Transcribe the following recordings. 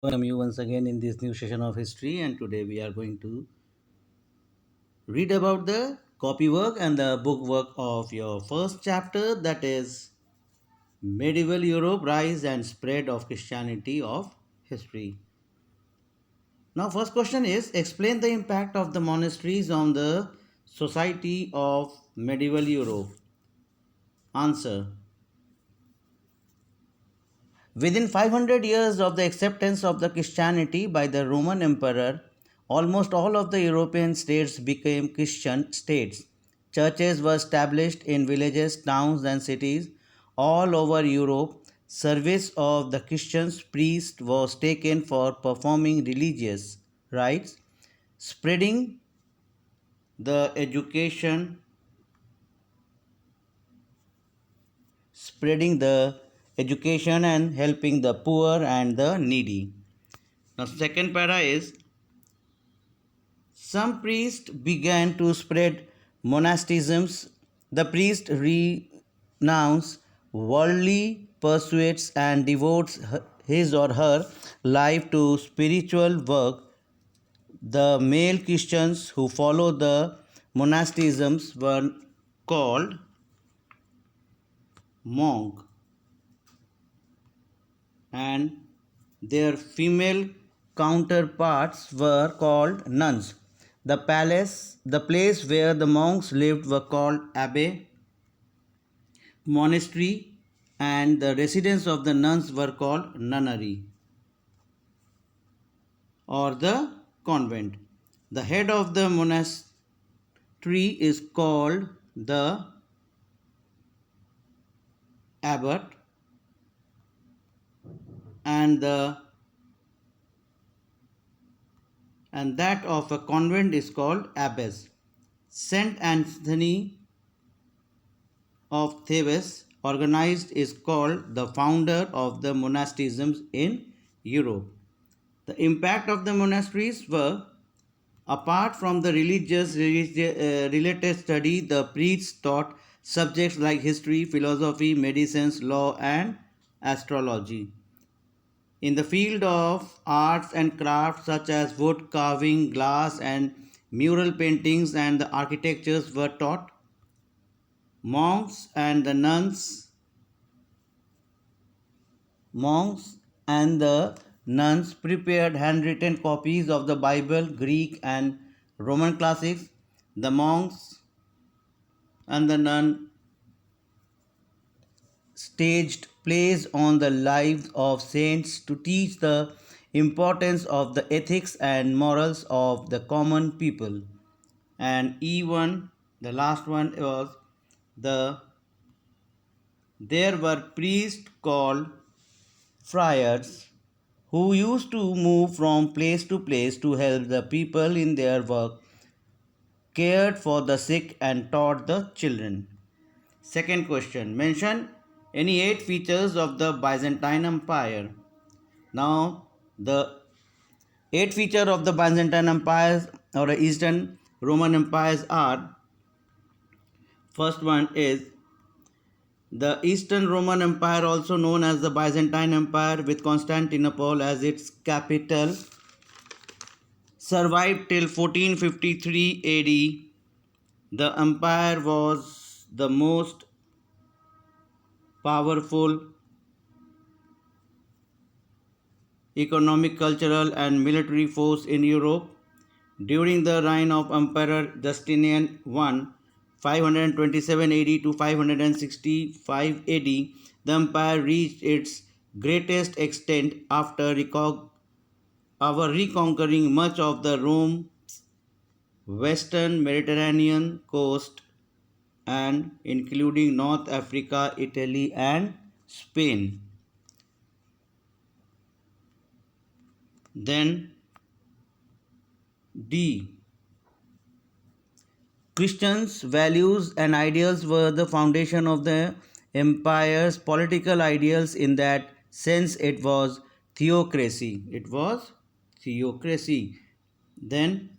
Welcome you once again in this new session of history, and today we are going to read about the copywork and the bookwork of your first chapter, that is Medieval Europe, Rise and Spread of Christianity of History. Now, first question is explain the impact of the monasteries on the society of medieval Europe. Answer: within 500 years of the acceptance of the Christianity by the Roman Emperor, almost all of the European states became Christian states. Churches were established in villages, towns, and cities all over Europe. Service of the Christian priest was taken for performing religious rites, spreading the education, and helping the poor and the needy. Now, second para is some priests began to spread monasticisms. The priest renounced worldly pursuits and devotes his or her life to spiritual work. The male Christians who followed the monasticisms were called monk, and their female counterparts were called nuns. The place where the monks lived were called abbey, monastery, and the residence of the nuns were called nunnery or the convent. The head of the monastery is called the abbot, and that of a convent is called abbess. Saint Anthony of Thebes organized is called the founder of the monasticisms in Europe. The impact of the monasteries were, apart from the related study, the priests taught subjects like history, philosophy, medicine, law, and astrology. In the field of arts and crafts such as wood carving, glass and mural paintings, and the architectures were taught. Monks and the nuns prepared handwritten copies of the Bible, Greek and Roman classics. The monks and the nun staged plays on the lives of saints to teach the importance of the ethics and morals of the common people. And even the last one was the there were priests called friars who used to move from place to place to help the people in their work, cared for the sick, and taught the children. Second question: mention any 8 features of the Byzantine Empire. Now, the 8 features of the Byzantine Empire or the Eastern Roman empires are: first one is the Eastern Roman Empire, also known as the Byzantine Empire, with Constantinople as its capital, survived till 1453 AD. The empire was the most powerful economic, cultural, and military force in Europe. During the reign of Emperor Justinian I, 527 AD to 565 AD, the empire reached its greatest extent after reconquering much of the Rome's western Mediterranean coast and including North Africa, Italy, and Spain. Then D. Christians' values and ideals were the foundation of the empire's political ideals. In that sense, it was theocracy. Then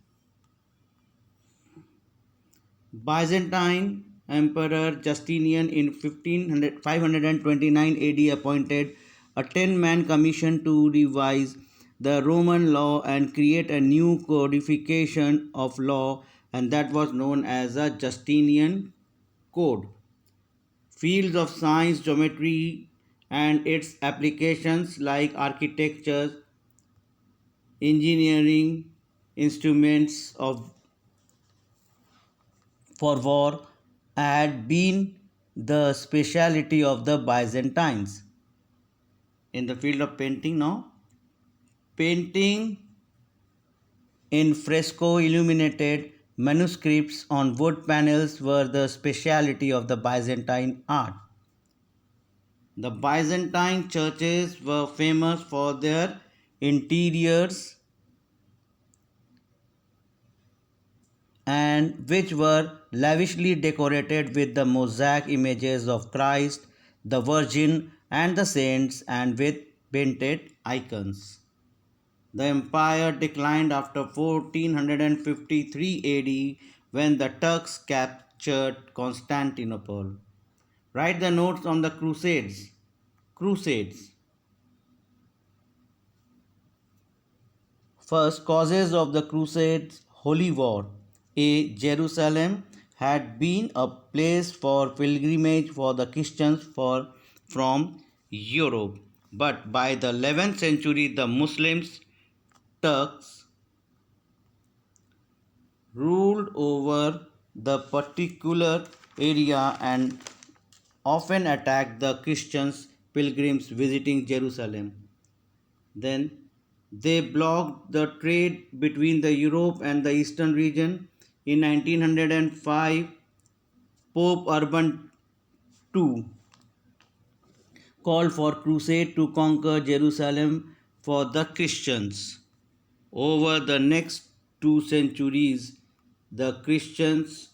Byzantine Emperor Justinian in 529 AD appointed a 10-man commission to revise the Roman law and create a new codification of law, and that was known as a Justinian Code. Fields of science, geometry, and its applications like architecture, engineering, instruments of for war had been the speciality of the Byzantines. In the field of painting now, painting in fresco illuminated manuscripts on wood panels were the speciality of the Byzantine art. The Byzantine churches were famous for their interiors and which were lavishly decorated with the mosaic images of Christ, the Virgin, and the saints, and with painted icons. The empire declined after 1453 AD when the Turks captured Constantinople. Write the notes on the Crusades. Crusades. First, causes of the Crusades Holy War. A. Jerusalem had been a place for pilgrimage for the Christians from Europe. But by the 11th century, the Muslims, Turks, ruled over the particular area and often attacked the Christians pilgrims visiting Jerusalem. Then they blocked the trade between the Europe and the Eastern region. In 1905, Pope Urban II called for crusade to conquer Jerusalem for the Christians. Over the next 2 centuries, the Christians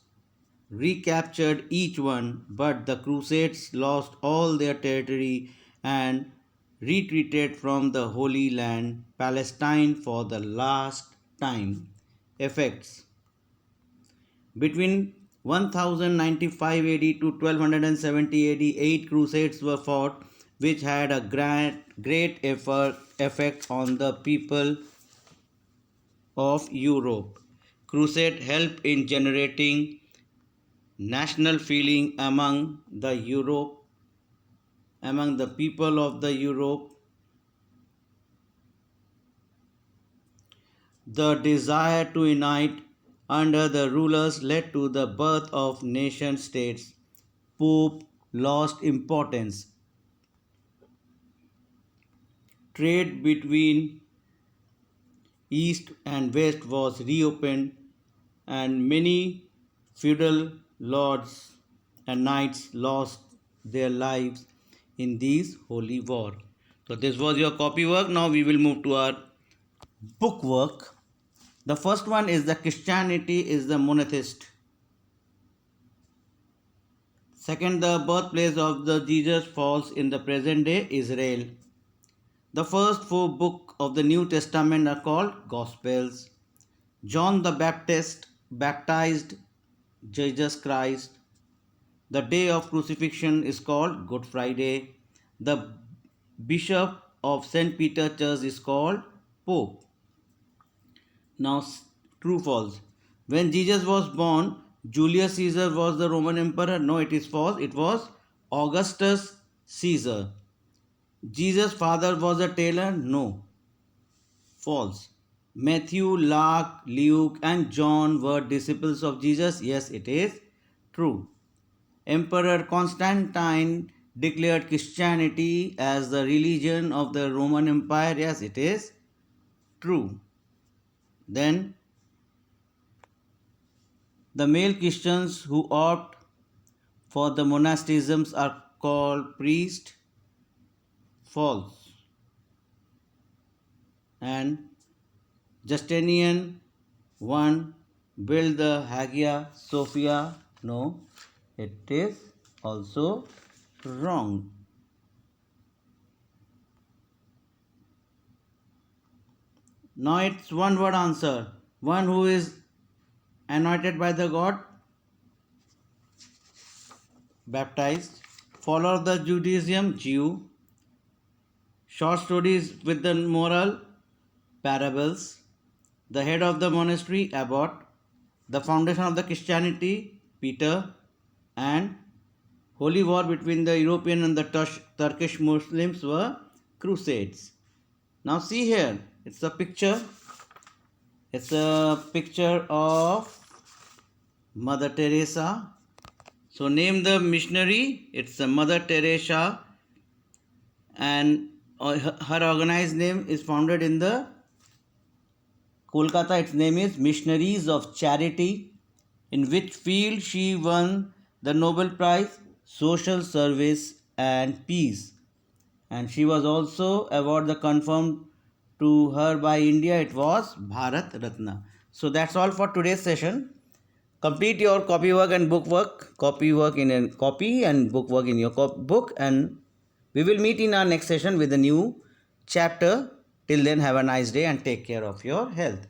recaptured each one, but the Crusades lost all their territory and retreated from the Holy Land, Palestine, for the last time. Effects. Between 1095 AD to 1270 AD, 8 crusades were fought, which had a great effect on the people of Europe. Crusade helped in generating national feeling among the people of the Europe. The desire to unite under the rulers led to the birth of nation states. Pope lost importance. Trade between east and west was reopened, and many feudal lords and knights lost their lives in these holy war. So this was your copy work. Now we will move to our book work. The first one is the Christianity is the monotheist. Second, the birthplace of the Jesus falls in the present day Israel. The first 4 books of the New Testament are called Gospels. John the Baptist baptized Jesus Christ. The day of crucifixion is called Good Friday. The bishop of St. Peter Church is called Pope. Now, true false. When Jesus was born, Julius Caesar was the Roman emperor. No, it is false. It was Augustus Caesar. Jesus' father was a tailor. No, false. Matthew, Mark, Luke, and John were disciples of Jesus. Yes, it is true. Emperor Constantine declared Christianity as the religion of the Roman Empire. Yes, it is true. Then the male Christians who opt for the monasticisms are called priests. False. And Justinian 1 built the Hagia Sophia. No, it is also wrong. Now it's one word answer. One who is anointed by the God, baptized. Follower of the Judaism, Jew. Short stories with the moral, parables, the head of the monastery, Abbot, the foundation of the Christianity, Peter, and holy war between the European and the Turkish Muslims were crusades. Now see here, it's a picture. It's a picture of Mother Teresa. So name the missionary. It's Mother Teresa, and her organized name is founded in the Kolkata. Its name is Missionaries of Charity. In which field she won the Nobel Prize, Social Service and Peace. And she was also awarded confirmed to her by India. It was Bharat Ratna. So that's all for today's session. Complete your copy work and book work. Copy work in a copy and book work in your book. And we will meet in our next session with a new chapter. Till then, have a nice day and take care of your health.